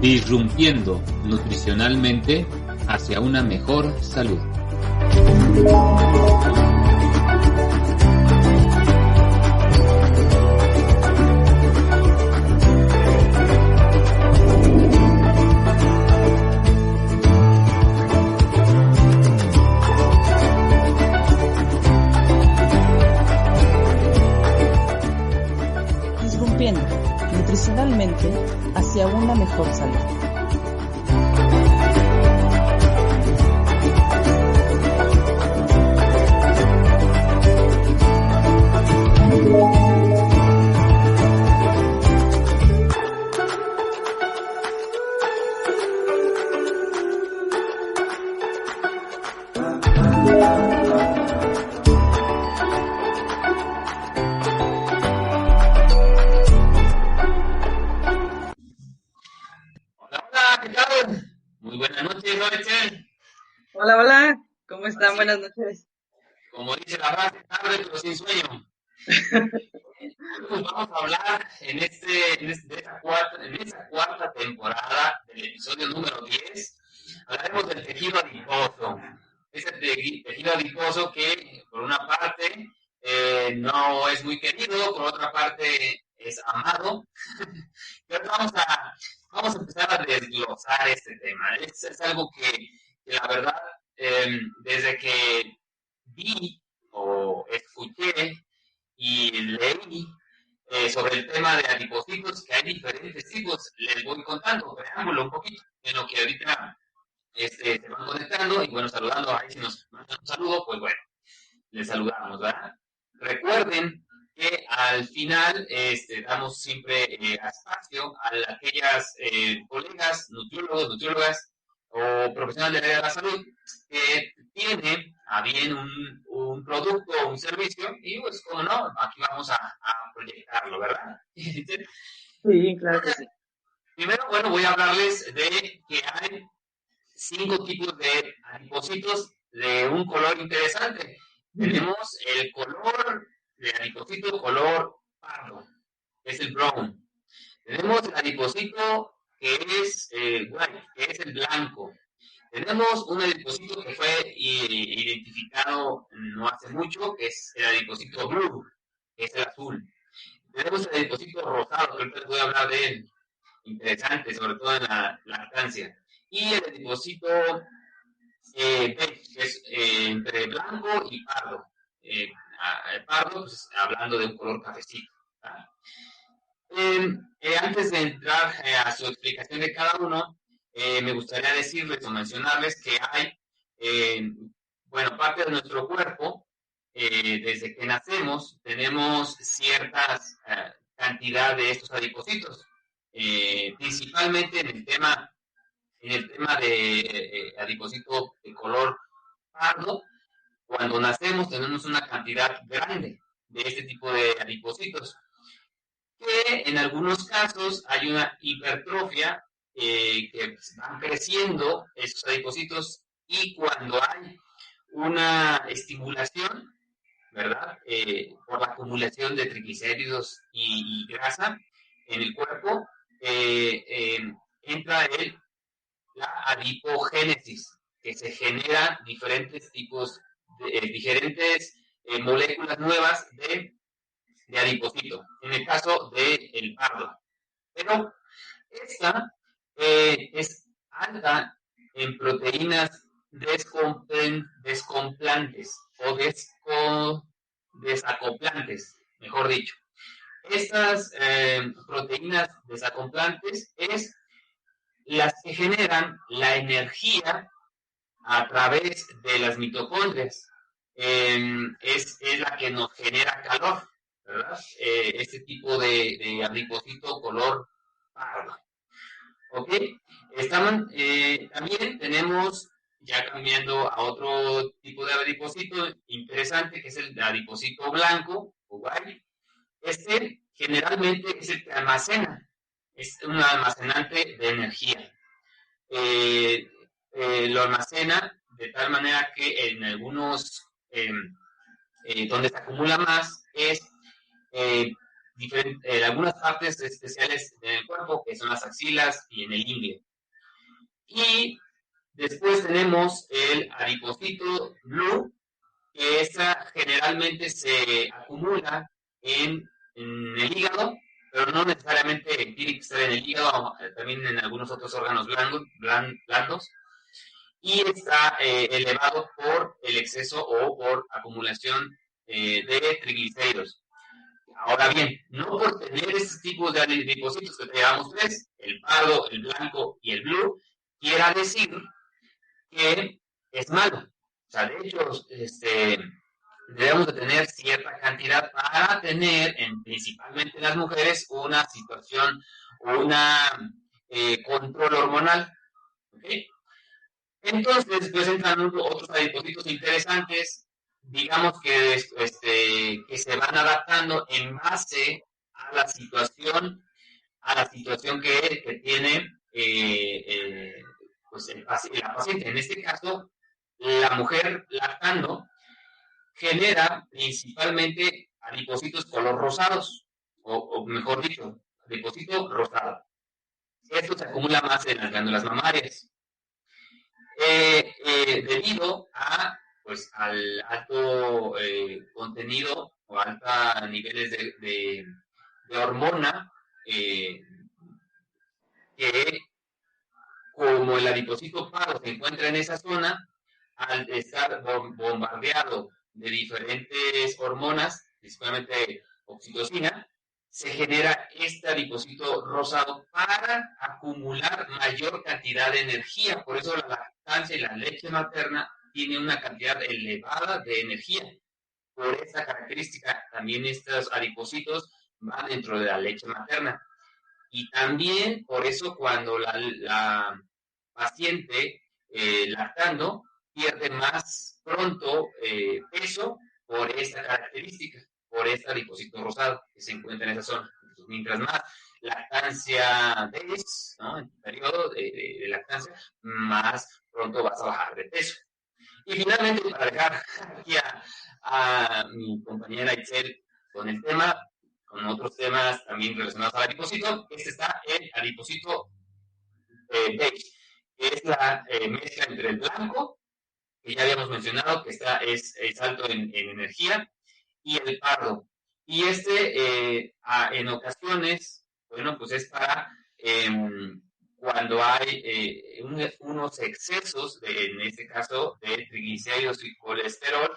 disrumpiendo nutricionalmente hacia una mejor salud. Disrumpiendo nutricionalmente hacia una mejor salud. Hola, ¿cómo están? Sí. Buenas noches. Como dice la frase, tarde pero sin sueño. Pues vamos a hablar en esta cuarta temporada del episodio número 10. Hablaremos del tejido adiposo. Ese tejido adiposo que, por una parte, no es muy querido, por otra parte, es amado. Y ahora vamos a empezar a desglosar este tema. Es algo que la verdad, desde que vi o escuché y leí sobre el tema de adipocitos, que hay diferentes tipos, les voy contando, preámbulo un poquito, en lo que ahorita se van conectando y bueno, saludando, ahí si nos mandan un saludo, pues bueno, les saludamos, ¿verdad? Recuerden que al final damos siempre espacio a aquellas colegas, nutriólogas o profesionales del área de la salud que tienen a bien un producto o un servicio y pues como no, aquí vamos a proyectarlo, ¿verdad? Sí, claro que sí. Primero, bueno, voy a hablarles de que hay 5 tipos de adipocitos de un color interesante. Tenemos el color de adipocito color pardo, es el brown. Tenemos el adipocito que es white, que es el blanco. Tenemos un adipocito que fue identificado no hace mucho, que es el adipocito blue, que es el azul. Tenemos el adipocito rosado, que ahorita les voy a hablar de él, interesante, sobre todo en la lactancia. Y el adipocito beige, que es entre blanco y pardo. Pardo, pues, hablando de un color cafecito. Antes de entrar a su explicación de cada uno, me gustaría decirles o mencionarles que hay, bueno, parte de nuestro cuerpo, desde que nacemos, tenemos ciertas cantidad de estos adipocitos, principalmente en el tema de adipocito de color pardo. Cuando nacemos tenemos una cantidad grande de este tipo de adipocitos, que en algunos casos hay una hipertrofia, que van creciendo esos adipocitos, y cuando hay una estimulación, ¿verdad? Por la acumulación de triglicéridos y grasa en el cuerpo, entra la adipogénesis, que se generan diferentes tipos diferentes moléculas nuevas de adipocito, en el caso del pardo. Pero esta es alta en proteínas descomplantes o desacoplantes, mejor dicho. Estas proteínas desacoplantes es las que generan la energía a través de las mitocondrias. Es la que nos genera calor, ¿verdad? Este tipo de adipocito color pardo. ¿Ok? También tenemos, ya cambiando a otro tipo de adipocito interesante, que es el adipocito blanco o white. Generalmente es el que almacena, es un almacenante de energía. Lo almacena de tal manera que en algunos donde se acumula más es algunas partes especiales del cuerpo, que son las axilas y en el ingle. Y después tenemos el adipocito blue, que esa generalmente se acumula en el hígado, pero no necesariamente tiene que estar en el hígado, también en algunos otros órganos blandos, y está elevado por el exceso o por acumulación de triglicéridos. Ahora bien, no por tener estos tipos de adipocitos que llevamos tres, el pardo, el blanco y el blue, quiera decir que es malo. O sea, de hecho, debemos de tener cierta cantidad para tener, principalmente en las mujeres, una situación, una control hormonal. ¿Okay? Entonces, pues entran otros adipocitos interesantes, digamos que se van adaptando en base a la situación que tiene pues la paciente. En este caso, la mujer lactando genera principalmente adipocitos color rosados, o mejor dicho, adipocito rosado. Esto se acumula más en las glándulas mamarias. Debido pues, al alto contenido o altos niveles de hormona, que como el adipocito pardo se encuentra en esa zona, al estar bombardeado de diferentes hormonas, principalmente oxitocina, se genera este adipocito rosado para acumular mayor cantidad de energía. Por eso la lactancia y la leche materna tiene una cantidad elevada de energía. Por esa característica, también estos adipocitos van dentro de la leche materna. Y también por eso cuando la paciente lactando pierde más pronto peso por esta característica, por este adipocito rosado que se encuentra en esa zona. Entonces, mientras más lactancia des, ¿no? En tu periodo de lactancia, más pronto vas a bajar de peso. Y finalmente, para dejar aquí a mi compañera Itzel con el tema, con otros temas también relacionados al adipocito, está el adipocito beige, que es la mezcla entre el blanco, que ya habíamos mencionado, que es alto en energía, y el pardo. Y en ocasiones, bueno, pues es para cuando hay unos excesos, en este caso, de triglicéridos y colesterol.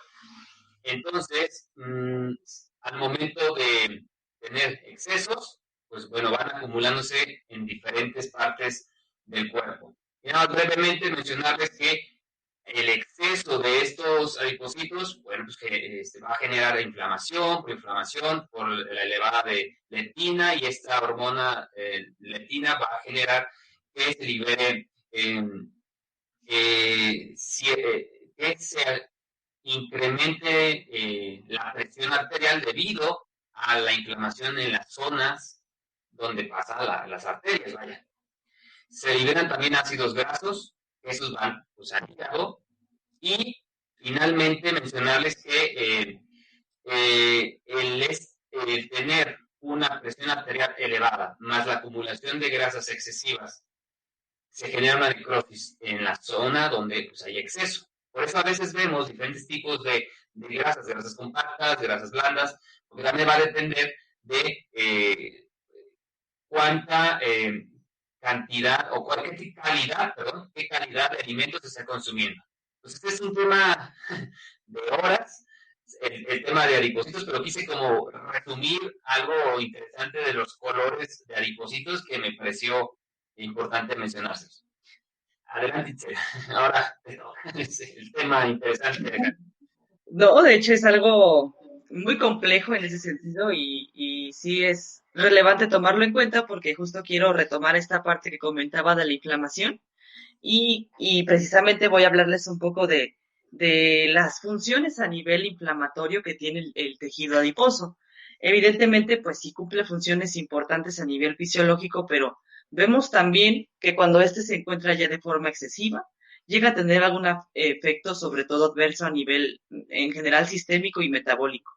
Entonces, al momento de tener excesos, pues bueno, van acumulándose en diferentes partes del cuerpo. Y nada, brevemente mencionarles que el exceso de estos adipocitos, bueno, pues que va a generar inflamación por la elevada de leptina, y esta hormona leptina va a generar que se libere, que se incremente la presión arterial debido a la inflamación en las zonas donde pasan las arterias, vaya. Se liberan también ácidos grasos, esos van pues, al hígado. Y finalmente mencionarles que el tener una presión arterial elevada más la acumulación de grasas excesivas, se genera una necrosis en la zona donde pues, hay exceso. Por eso a veces vemos diferentes tipos de grasas compactas, grasas blandas, porque también va a depender de cuánta cantidad o qué calidad de alimentos se está consumiendo. Pues este es un tema de horas, el tema de adipocitos, pero quise como resumir algo interesante de los colores de adipocitos que me pareció importante mencionarse. Adelante, Itzel. Ahora es el tema interesante. No, de hecho es algo muy complejo en ese sentido y sí es relevante tomarlo en cuenta porque justo quiero retomar esta parte que comentaba de la inflamación y precisamente voy a hablarles un poco de las funciones a nivel inflamatorio que tiene el tejido adiposo. Evidentemente, pues sí cumple funciones importantes a nivel fisiológico, pero vemos también que cuando este se encuentra ya de forma excesiva, llega a tener algún efecto, sobre todo adverso a nivel en general sistémico y metabólico.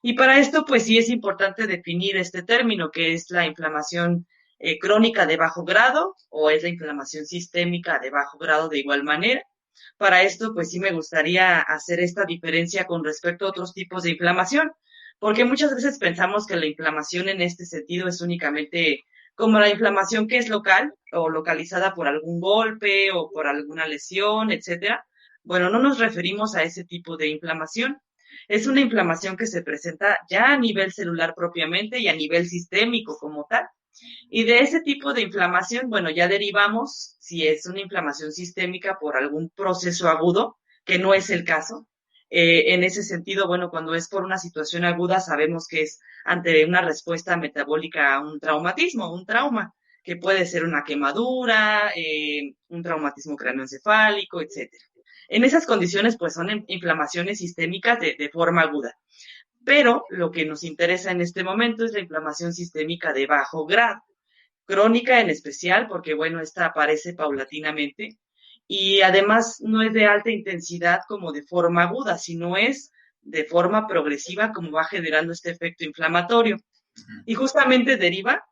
Y para esto, pues sí es importante definir este término, que es la inflamación crónica de bajo grado o es la inflamación sistémica de bajo grado de igual manera. Para esto, pues sí me gustaría hacer esta diferencia con respecto a otros tipos de inflamación, porque muchas veces pensamos que la inflamación en este sentido es únicamente como la inflamación que es local o localizada por algún golpe o por alguna lesión, etcétera. Bueno, no nos referimos a ese tipo de inflamación. Es una inflamación que se presenta ya a nivel celular propiamente y a nivel sistémico como tal. Y de ese tipo de inflamación, bueno, ya derivamos si es una inflamación sistémica por algún proceso agudo, que no es el caso. En ese sentido, bueno, cuando es por una situación aguda, sabemos que es ante una respuesta metabólica a un traumatismo, un trauma, que puede ser una quemadura, un traumatismo craneoencefálico, etcétera. En esas condiciones, pues son inflamaciones sistémicas de forma aguda. Pero lo que nos interesa en este momento es la inflamación sistémica de bajo grado, crónica en especial, porque bueno, esta aparece paulatinamente y además no es de alta intensidad como de forma aguda, sino es de forma progresiva como va generando este efecto inflamatorio. Y justamente deriva,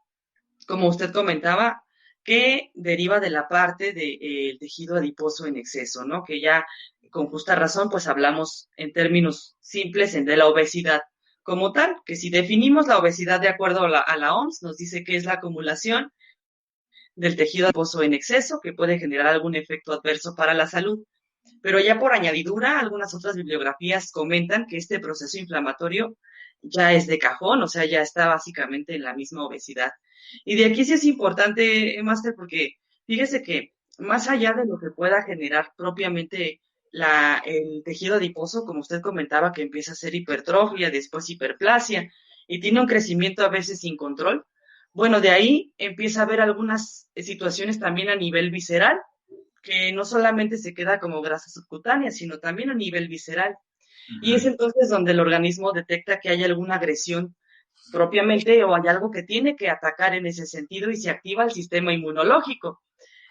como usted comentaba, que deriva de la parte del tejido adiposo en exceso, ¿no? Que ya con justa razón, pues hablamos en términos simples de la obesidad como tal, que si definimos la obesidad de acuerdo a la OMS, nos dice que es la acumulación del tejido adiposo en exceso, que puede generar algún efecto adverso para la salud. Pero ya por añadidura, algunas otras bibliografías comentan que este proceso inflamatorio ya es de cajón, o sea, ya está básicamente en la misma obesidad. Y de aquí sí es importante, Master, porque fíjese que más allá de lo que pueda generar propiamente el tejido adiposo, como usted comentaba, que empieza a ser hipertrofia, después hiperplasia, y tiene un crecimiento a veces sin control, bueno, de ahí empieza a haber algunas situaciones también a nivel visceral, que no solamente se queda como grasa subcutánea, sino también a nivel visceral. Y es entonces donde el organismo detecta que hay alguna agresión propiamente o hay algo que tiene que atacar en ese sentido y se activa el sistema inmunológico.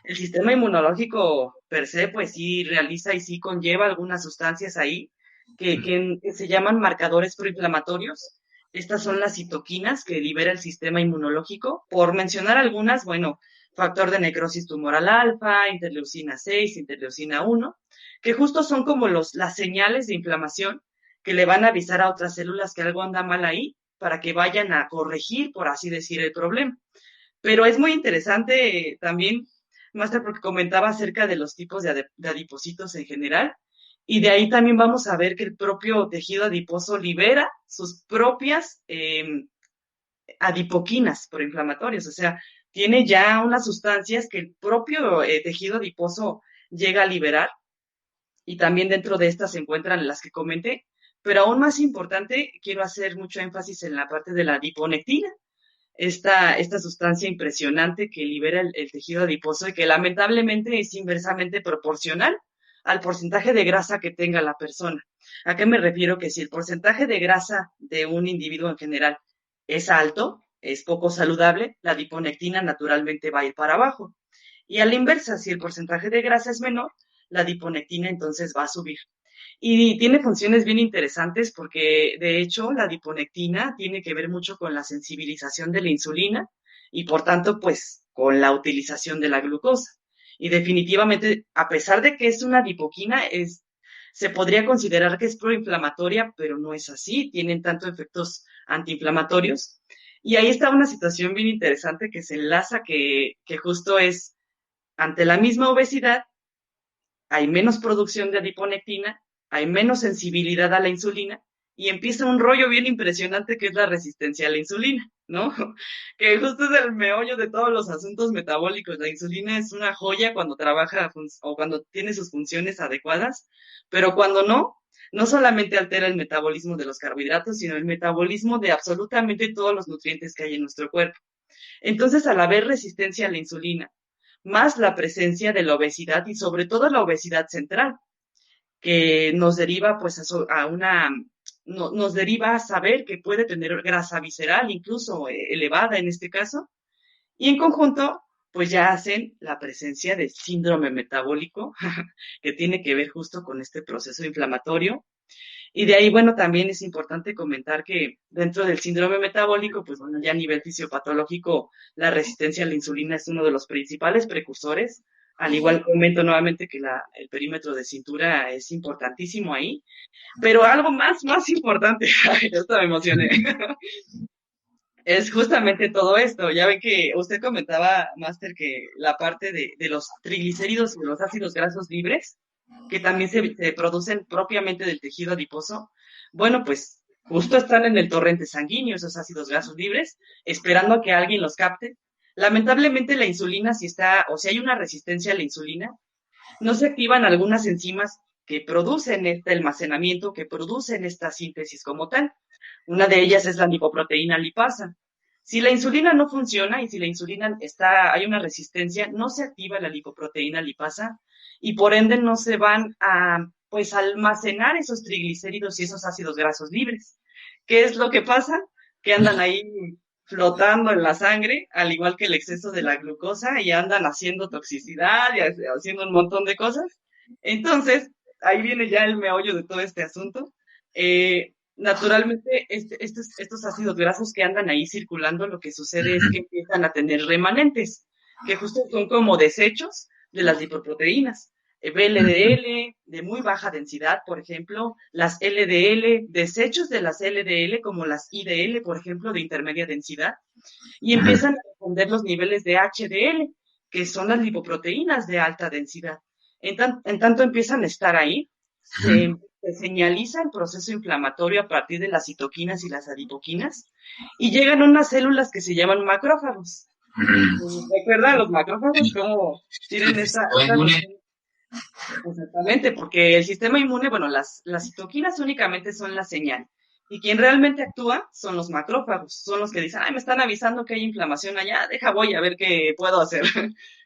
El sistema inmunológico per se, pues sí realiza y sí conlleva algunas sustancias ahí que se llaman marcadores proinflamatorios. Estas son las citoquinas que libera el sistema inmunológico. Por mencionar algunas, bueno, factor de necrosis tumoral alfa, interleucina 6, interleucina 1, que justo son como las señales de inflamación que le van a avisar a otras células que algo anda mal ahí para que vayan a corregir, por así decir, el problema. Pero es muy interesante también, Master, porque comentaba acerca de los tipos de adipocitos en general, y de ahí también vamos a ver que el propio tejido adiposo libera sus propias adipoquinas proinflamatorias, o sea, tiene ya unas sustancias que el propio tejido adiposo llega a liberar, y también dentro de estas se encuentran las que comenté, pero aún más importante, quiero hacer mucho énfasis en la parte de la adiponectina, esta sustancia impresionante que libera el tejido adiposo y que lamentablemente es inversamente proporcional al porcentaje de grasa que tenga la persona. ¿A qué me refiero? Que si el porcentaje de grasa de un individuo en general es alto, es poco saludable, la adiponectina naturalmente va a ir para abajo. Y a la inversa, si el porcentaje de grasa es menor, la adiponectina entonces va a subir. Y tiene funciones bien interesantes porque, de hecho, la adiponectina tiene que ver mucho con la sensibilización de la insulina y, por tanto, pues, con la utilización de la glucosa. Y definitivamente, a pesar de que es una adipoquina, se podría considerar que es proinflamatoria, pero no es así. Tienen tanto efectos antiinflamatorios. Y ahí está una situación bien interesante que se enlaza, que justo es, ante la misma obesidad, hay menos producción de adiponectina, hay menos sensibilidad a la insulina y empieza un rollo bien impresionante que es la resistencia a la insulina, ¿no? Que justo es el meollo de todos los asuntos metabólicos. La insulina es una joya cuando trabaja o cuando tiene sus funciones adecuadas, pero cuando no, no solamente altera el metabolismo de los carbohidratos, sino el metabolismo de absolutamente todos los nutrientes que hay en nuestro cuerpo. Entonces, al haber resistencia a la insulina, más la presencia de la obesidad y sobre todo la obesidad central, que nos deriva pues nos deriva a saber que puede tener grasa visceral, incluso elevada en este caso, y en conjunto pues ya hacen la presencia de síndrome metabólico, que tiene que ver justo con este proceso inflamatorio, Y de ahí, bueno, también es importante comentar que dentro del síndrome metabólico, pues bueno, ya a nivel fisiopatológico, la resistencia a la insulina es uno de los principales precursores. Al igual comento nuevamente que el perímetro de cintura es importantísimo ahí. Pero algo más importante, ay, esto me emocioné, es justamente todo esto. Ya ven que usted comentaba, Master, que la parte de los triglicéridos y de los ácidos grasos libres, que también se producen propiamente del tejido adiposo, bueno, pues justo están en el torrente sanguíneo esos ácidos grasos libres, esperando a que alguien los capte. Lamentablemente la insulina, si está, o si hay una resistencia a la insulina, no se activan algunas enzimas que producen este almacenamiento, que producen esta síntesis como tal. Una de ellas es la lipoproteína lipasa. Si la insulina no funciona y si la insulina hay una resistencia, no se activa la lipoproteína lipasa y por ende no se van a pues almacenar esos triglicéridos y esos ácidos grasos libres. ¿Qué es lo que pasa? Que andan ahí flotando en la sangre, al igual que el exceso de la glucosa, y andan haciendo toxicidad y haciendo un montón de cosas. Entonces, ahí viene ya el meollo de todo este asunto. Naturalmente, estos ácidos grasos que andan ahí circulando, lo que sucede es que empiezan a tener remanentes, que justo son como desechos de las lipoproteínas. VLDL de muy baja densidad, por ejemplo, las LDL, desechos de las LDL como las IDL, por ejemplo, de intermedia densidad, y empiezan a responder los niveles de HDL, que son las lipoproteínas de alta densidad. En tanto empiezan a estar ahí, se señaliza el proceso inflamatorio a partir de las citoquinas y las adipoquinas, y llegan unas células que se llaman macrófagos. ¿Recuerdan los macrófagos cómo tienen esta Exactamente, porque el sistema inmune, bueno, las citoquinas únicamente son la señal. Y quien realmente actúa son los macrófagos, son los que dicen, ay, me están avisando que hay inflamación allá, voy a ver qué puedo hacer.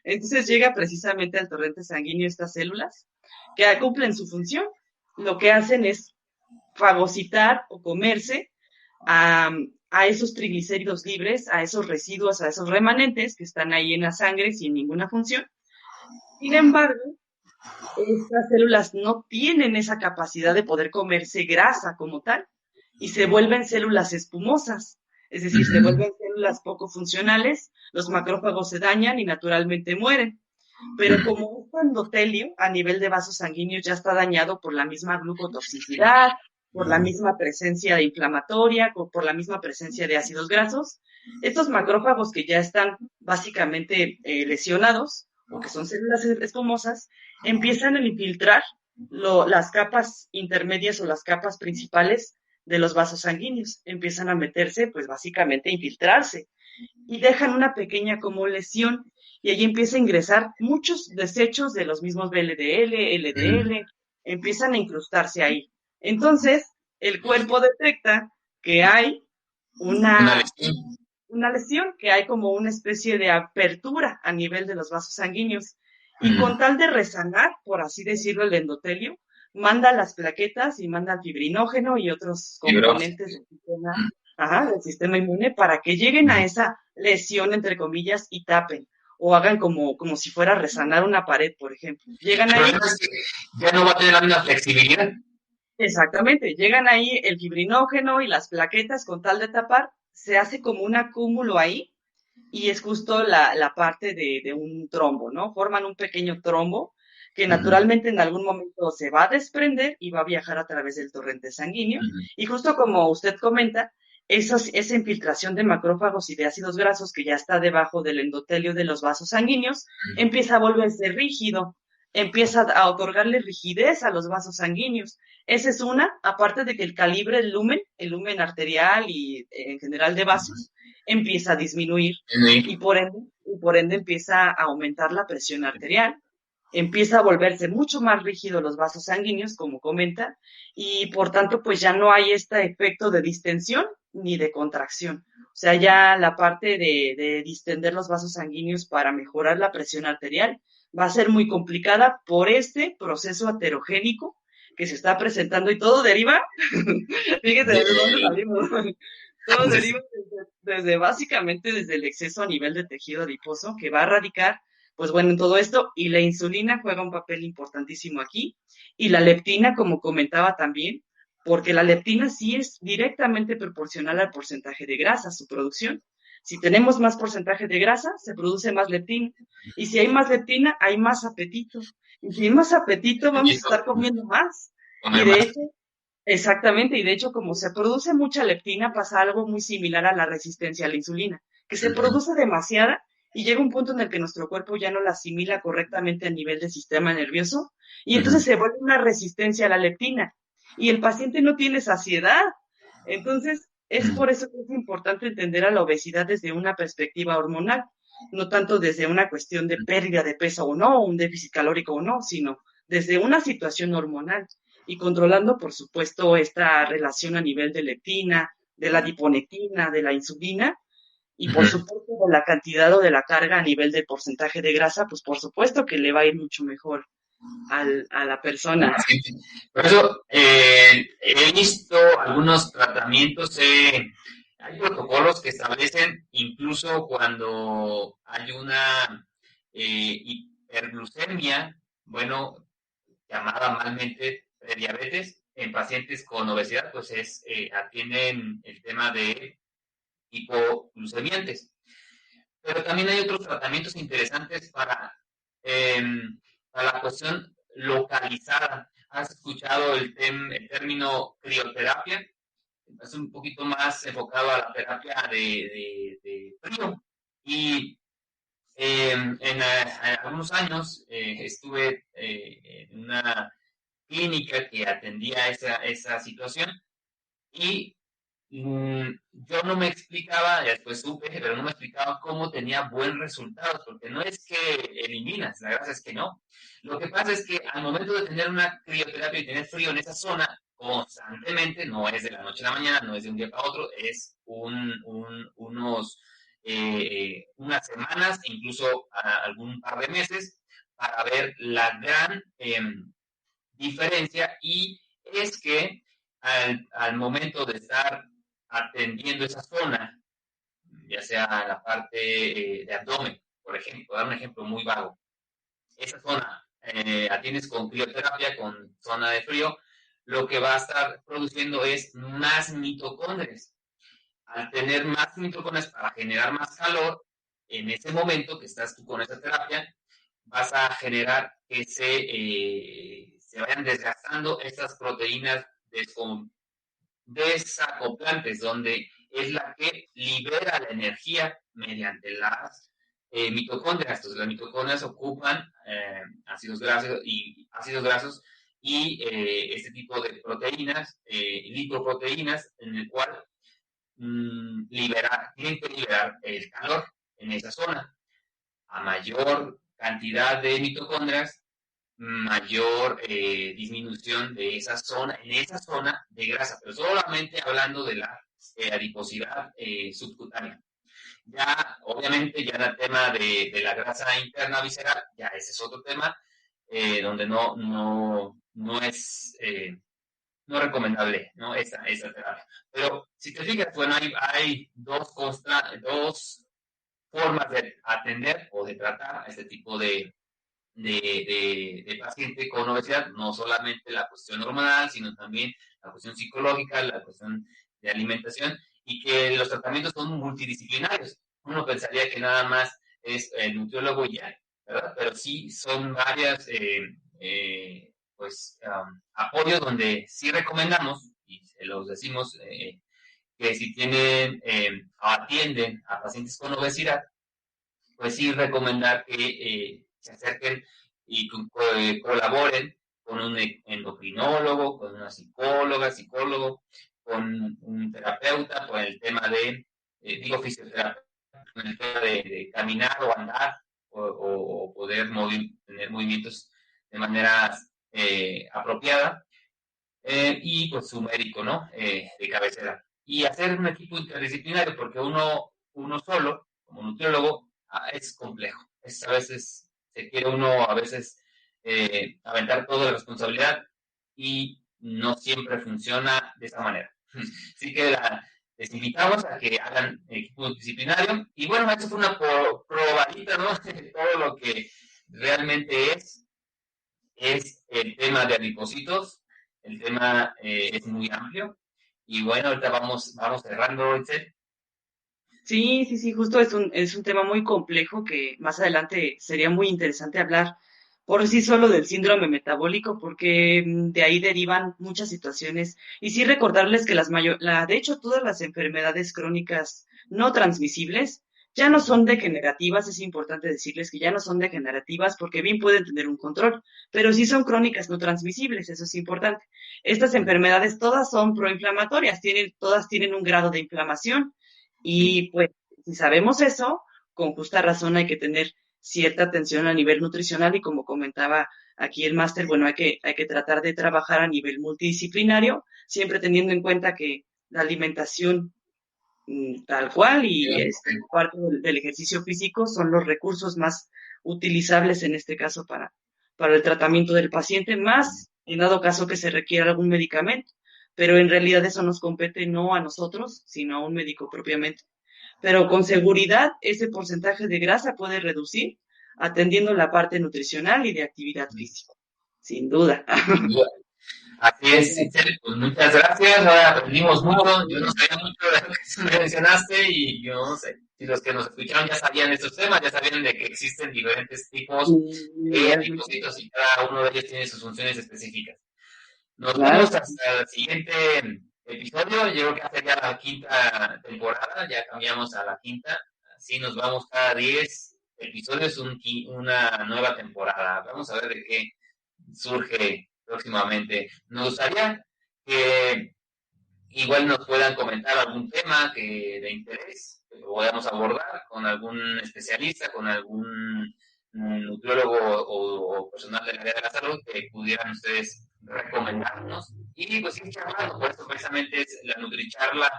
Entonces llega precisamente al torrente sanguíneo estas células que cumplen su función. Lo que hacen es fagocitar o comerse a esos triglicéridos libres, a esos residuos, a esos remanentes que están ahí en la sangre sin ninguna función. Sin embargo, estas células no tienen esa capacidad de poder comerse grasa como tal y se vuelven células espumosas, es decir, se vuelven células poco funcionales, los macrófagos se dañan y naturalmente mueren. Pero como un endotelio a nivel de vasos sanguíneos ya está dañado por la misma glucotoxicidad, por la misma presencia de inflamatoria, por la misma presencia de ácidos grasos, estos macrófagos que ya están básicamente lesionados, o que son células espumosas, empiezan a infiltrar las capas intermedias o las capas principales de los vasos sanguíneos. Empiezan a meterse, pues básicamente a infiltrarse y dejan una pequeña como lesión y allí empieza a ingresar muchos desechos de los mismos VLDL, LDL, empiezan a incrustarse ahí. Entonces, el cuerpo detecta que hay una lesión, que hay como una especie de apertura a nivel de los vasos sanguíneos. Y con tal de resanar, por así decirlo, el endotelio, manda las plaquetas y manda fibrinógeno y otros componentes del sistema inmune para que lleguen a esa lesión, entre comillas, y tapen. O hagan como si fuera a resanar una pared, por ejemplo. Llegan ahí. Ya no va a tener la misma flexibilidad. Exactamente. Llegan ahí el fibrinógeno y las plaquetas con tal de tapar, se hace como un acúmulo ahí y es justo la parte de un trombo, ¿no? Forman un pequeño trombo que naturalmente en algún momento se va a desprender y va a viajar a través del torrente sanguíneo. Y justo como usted comenta, esa infiltración de macrófagos y de ácidos grasos que ya está debajo del endotelio de los vasos sanguíneos, empieza a volverse rígido, empieza a otorgarle rigidez a los vasos sanguíneos. Esa es una, aparte de que el calibre, el lumen arterial y en general de vasos, empieza a disminuir y por ende empieza a aumentar la presión arterial, empieza a volverse mucho más rígido los vasos sanguíneos, como comenta, y por tanto pues ya no hay este efecto de distensión ni de contracción. O sea, ya la parte de distender los vasos sanguíneos para mejorar la presión arterial va a ser muy complicada por este proceso aterogénico que se está presentando y todo deriva, fíjate de dónde salimos, todo deriva básicamente desde el exceso a nivel de tejido adiposo que va a radicar, pues bueno, en todo esto, y la insulina juega un papel importantísimo aquí, y la leptina, como comentaba también, porque la leptina sí es directamente proporcional al porcentaje de grasa, su producción. Si tenemos más porcentaje de grasa, se produce más leptina. Y si hay más leptina, hay más apetito. Y si hay más apetito, vamos a estar comiendo más. Y Comer de más. hecho, exactamente, y de hecho, como se produce mucha leptina, pasa algo muy similar a la resistencia a la insulina, que se produce demasiada y llega un punto en el que nuestro cuerpo ya no la asimila correctamente a nivel del sistema nervioso y entonces se vuelve una resistencia a la leptina y el paciente no tiene saciedad. Entonces, es por eso que es importante entender a la obesidad desde una perspectiva hormonal, no tanto desde una cuestión de pérdida de peso o no, un déficit calórico o no, sino desde una situación hormonal y controlando, por supuesto, esta relación a nivel de leptina, de la adiponectina, de la insulina y, por supuesto, de la cantidad o de la carga a nivel del porcentaje de grasa, pues por supuesto que le va a ir mucho mejor a la persona. Por eso he visto algunos tratamientos, hay protocolos que establecen incluso cuando hay una hiperglucemia, bueno, llamada malmente prediabetes, en pacientes con obesidad, pues atienden el tema de hipoglucemiantes. Pero también hay otros tratamientos interesantes eh, para la cuestión localizada. ¿Has escuchado el término crioterapia? Es un poquito más enfocado a la terapia de frío. Y en algunos años estuve en una clínica que atendía esa situación y yo no me explicaba, ya después supe, pero no me explicaba cómo tenía buen resultado, porque no es que eliminas, la verdad es que no. Lo que pasa es que al momento de tener una crioterapia y tener frío en esa zona, constantemente, no es de la noche a la mañana, no es de un día para otro, es unas semanas, incluso algún par de meses, para ver la gran diferencia y es que al momento de estar atendiendo esa zona, ya sea la parte de abdomen, por ejemplo, dar un ejemplo muy vago, esa zona atiendes con crioterapia, con zona de frío, lo que va a estar produciendo es más mitocondrias. Al tener más mitocondrias para generar más calor, en ese momento que estás tú con esa terapia, vas a generar que se vayan desgastando estas proteínas desacoplantes, donde es la que libera la energía mediante las mitocondrias. Entonces, las mitocondrias ocupan ácidos grasos y este tipo de proteínas, lipoproteínas, en el cual tienen que liberar el calor en esa zona. A mayor cantidad de mitocondrias, mayor disminución de en esa zona de grasa, pero solamente hablando de la adiposidad subcutánea. Ya, obviamente, ya el tema de la grasa interna visceral, ya ese es otro tema, donde no es no recomendable, ¿no? Esa terapia. Pero si te fijas, bueno, hay dos formas de atender o de tratar a este tipo de paciente con obesidad, no solamente la cuestión hormonal, sino también la cuestión psicológica, la cuestión de alimentación, y que los tratamientos son multidisciplinarios. Uno pensaría que nada más es el nutriólogo y ya, ¿verdad? Pero sí son varias, apoyos donde sí recomendamos, y se los decimos, que si tienen atienden a pacientes con obesidad, pues sí recomendar que se acerquen y colaboren con un endocrinólogo, con una psicólogo, con un terapeuta, con el tema fisioterapia, con el tema de caminar o andar o poder tener movimientos de manera apropiada y pues su médico, ¿no? De cabecera. Y hacer un equipo interdisciplinario, porque uno solo, como nutriólogo, es complejo. A veces se quiere uno a veces aventar toda la responsabilidad y no siempre funciona de esa manera. Así que les invitamos a que hagan equipo disciplinario. Y bueno, esto fue una probadita, ¿no? De todo lo que realmente es el tema de adipocitos. el tema es muy amplio. Y bueno, ahorita vamos cerrando, Itzel. Sí, justo es un tema muy complejo que más adelante sería muy interesante hablar por sí solo del síndrome metabólico, porque de ahí derivan muchas situaciones. Y sí recordarles que de hecho, todas las enfermedades crónicas no transmisibles ya no son degenerativas, es importante decirles que ya no son degenerativas porque bien pueden tener un control, pero sí son crónicas no transmisibles, eso es importante. Estas enfermedades todas son proinflamatorias, todas tienen un grado de inflamación. Y pues, si sabemos eso, con justa razón hay que tener cierta atención a nivel nutricional y como comentaba aquí el máster, bueno, hay que tratar de trabajar a nivel multidisciplinario, siempre teniendo en cuenta que la alimentación tal cual y parte del ejercicio físico son los recursos más utilizables en este caso para el tratamiento del paciente, más en dado caso que se requiera algún medicamento, pero en realidad eso nos compete no a nosotros, sino a un médico propiamente. Pero con seguridad ese porcentaje de grasa puede reducir atendiendo la parte nutricional y de actividad física, sin duda. Así es, Itzel, pues muchas gracias, ahora aprendimos mucho, yo no sabía mucho de lo que me mencionaste y yo no sé, si los que nos escucharon ya sabían estos temas, ya sabían de que existen diferentes tipos de adipocitos y cada uno de ellos tiene sus funciones específicas. Nos vemos hasta el siguiente episodio, yo creo que hace ya la 5ª temporada, ya cambiamos a la 5ª, así nos vamos cada 10 episodios, una nueva temporada. Vamos a ver de qué surge próximamente. Nos gustaría que igual nos puedan comentar algún tema de interés que podamos abordar con algún especialista, con algún nutriólogo o personal del área de la salud que pudieran ustedes recomendarnos y pues ir charlando. Por eso precisamente es la NutriCharla,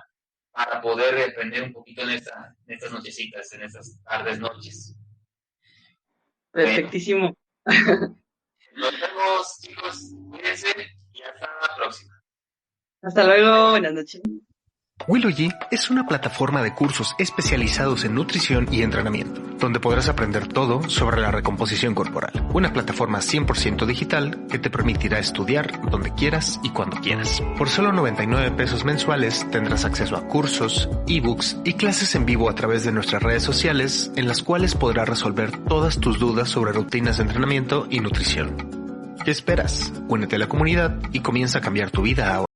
para poder aprender un poquito en estas nochecitas, en estas tardes noches. Perfectísimo. Nos vemos, chicos. Cuídense y hasta la próxima. Hasta luego. Buenas noches. Willogy es una plataforma de cursos especializados en nutrición y entrenamiento, donde podrás aprender todo sobre la recomposición corporal. Una plataforma 100% digital que te permitirá estudiar donde quieras y cuando quieras. Por solo 99 pesos mensuales tendrás acceso a cursos, ebooks y clases en vivo a través de nuestras redes sociales, en las cuales podrás resolver todas tus dudas sobre rutinas de entrenamiento y nutrición. ¿Qué esperas? Únete a la comunidad y comienza a cambiar tu vida ahora.